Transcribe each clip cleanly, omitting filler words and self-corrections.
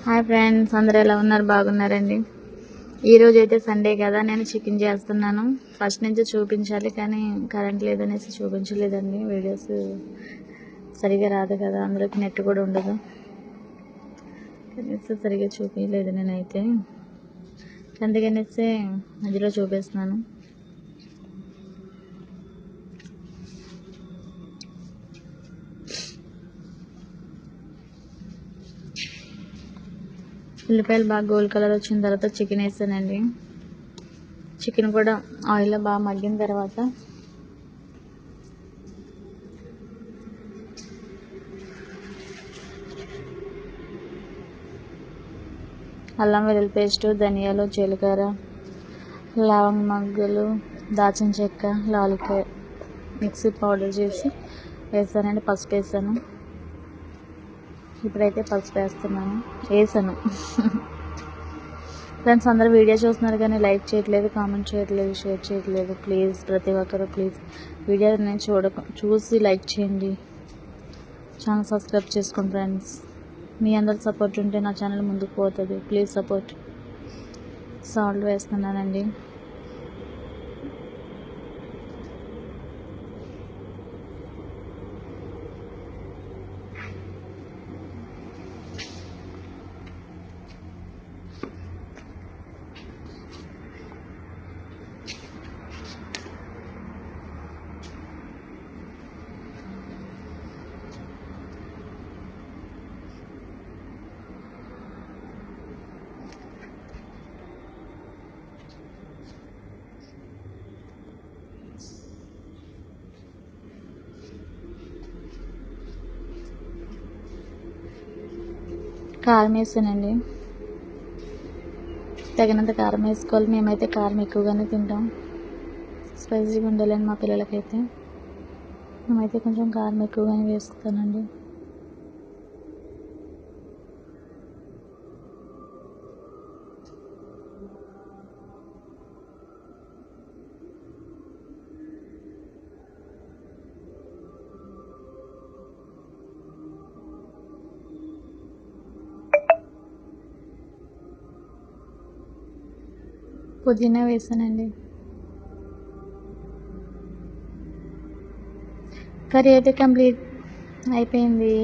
Hi friends, అందరూ ఎలా ఉన్నారు? బాగున్నారండి. ఈరోజు అయితే సండే కదా, నేను చికెన్ చేస్తున్నాను. ఫస్ట్ నుంచి చూపించాలి కానీ కరెంట్ లేదనేసి చూపించలేదండి. వీడియోస్ సరిగా రాదు కదా, అందులోకి నెట్ కూడా ఉండదు కనీసం సరిగా చూపించలేదు నేనైతే. అందుకనేసి మధ్యలో చూపిస్తున్నాను. ఉల్లిపాయలు బాగా గోల్డ్ కలర్ వచ్చిన తర్వాత చికెన్ వేసానండి. చికెన్ కూడా ఆయిల్లో బాగా మగ్గిన తర్వాత అల్లం వెల్లుల్లి పేస్టు, ధనియాలు, జీలకర్ర, లవంగ మొగ్గలు, దాచిన చెక్క, లాలికాయ మిక్సీ పౌడర్ చేసి వేసానండి. పసుపు వేసాను. ఇప్పుడైతే పసుపు వేసాను ఫ్రెండ్స్, అందరూ వీడియో చూస్తున్నారు కానీ లైక్ చేయట్లేదు, కామెంట్ చేయట్లేదు, షేర్ చేయట్లేదు. ప్లీజ్ ప్రతి ఒక్కరు ప్లీజ్ వీడియోని చూసి లైక్ చేయండి, ఛానల్ సబ్స్క్రైబ్ చేసుకోండి. ఫ్రెండ్స్, మీ అందరి సపోర్ట్ ఉంటే నా ఛానల్ ముందుకు పోతుంది. Please support. సాల్ట్ వేస్తున్నానండి. కారం వేసానండి. తగినంత కారం వేసుకోవాలి. మేమైతే కారం ఎక్కువగానే తింటాం. స్పైసీగా ఉండాలండి మా పిల్లలకైతే. మేమైతే కొంచెం కారం ఎక్కువగానే వేస్తానండి. పుదీనా వేసానండి. కర్రీ అయితే కంప్లీట్ అయిపోయింది.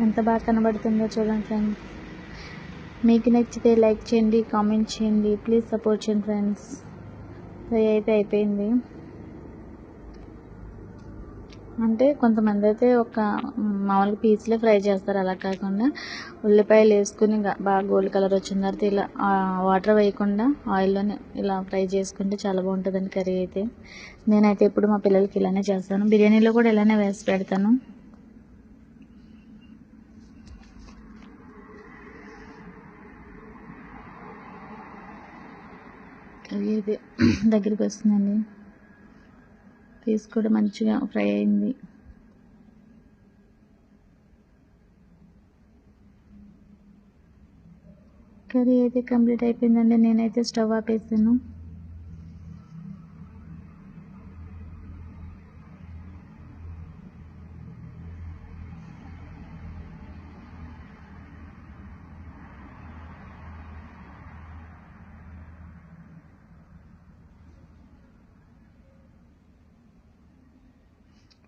ఎంత బాగా కనబడుతుందో చూడండి ఫ్రెండ్స్. మీకు నచ్చితే లైక్ చేయండి, కామెంట్ చేయండి, ప్లీజ్ సపోర్ట్ చేయండి ఫ్రెండ్స్. కర్రీ అయితే అయిపోయింది. అంటే కొంతమంది అయితే ఒక మామూలుగా పీస్లే ఫ్రై చేస్తారు. అలా కాకుండా ఉల్లిపాయలు వేసుకుని బాగా గోల్డ్ కలర్ వచ్చిన తర్వాత ఇలా వాటర్ వేయకుండా ఆయిల్లోనే ఇలా ఫ్రై చేసుకుంటే చాలా బాగుంటుందండి కర్రీ అయితే. నేనైతే ఎప్పుడు మా పిల్లలకి ఇలానే చేస్తాను. బిర్యానీలో కూడా ఇలానే వేసి పెడతాను. కర్రీ అయితే దగ్గరికి వస్తుందండి. పీస్ కూడా మంచిగా ఫ్రై అయింది. కర్రీ అయితే కంప్లీట్ అయిపోయిందండి. నేనైతే స్టవ్ ఆపేసాను.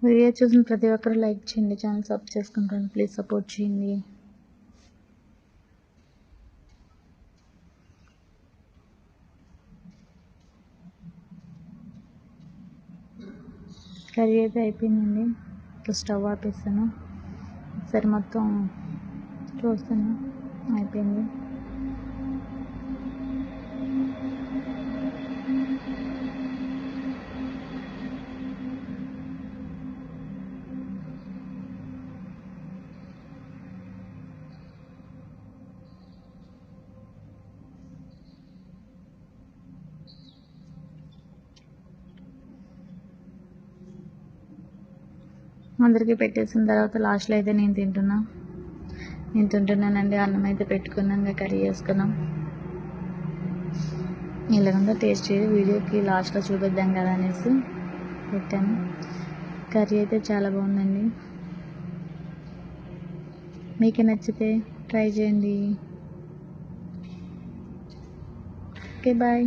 వీడియో చూసిన ప్రతి ఒక్కరు లైక్ చేయండి, ఛానల్ సబ్స్క్రైబ్ చేసుకుంటాను. ప్లీజ్ సపోర్ట్ చేయండి. కర్రీ అయితే అయిపోయిందండి. స్టవ్ ఆపేసాను. ఒకసారి మొత్తం చూస్తాను. అయిపోయింది. అందరికీ పెట్టేసిన తర్వాత లాస్ట్లో అయితే నేను తింటున్నానండి. అన్నం అయితే పెట్టుకున్నాను, కర్రీ వేసుకున్నాం. ఇలాగంతా టేస్ట్ చేసి వీడియోకి లాస్ట్లో చూపిద్దాం కదా అనేసి పెట్టాను. కర్రీ అయితే చాలా బాగుందండి. మీకు నచ్చితే ట్రై చేయండి. Okay bye.